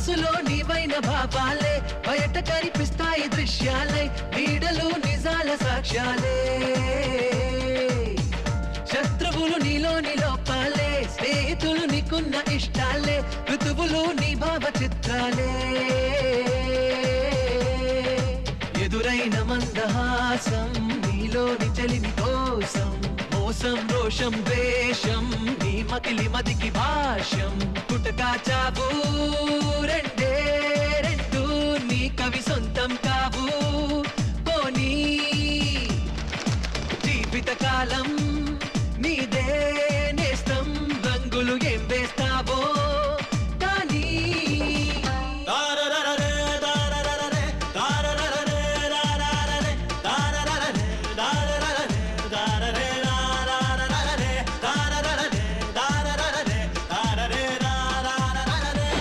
మనసులో నీవైన భావాలే బయట కనిపిస్తాయి దృశ్యాలై నీడలు నిజాల సాక్ష్యాలే శత్రువులు నీలోని లోపాలే స్నేహితులు నీకున్న ఇష్టాలే ఋతువులు నీ భావ చిత్రాలే ఎదురైన మందహాసం నీలోని చలిమి కోసం మోసం రోషం ద్వేషం నీ మకిలి మదికి భాష్యం పుటకా చావు రెండే రెండు నీ కవి సొంతం కావు పోనీ జీవిత కాలం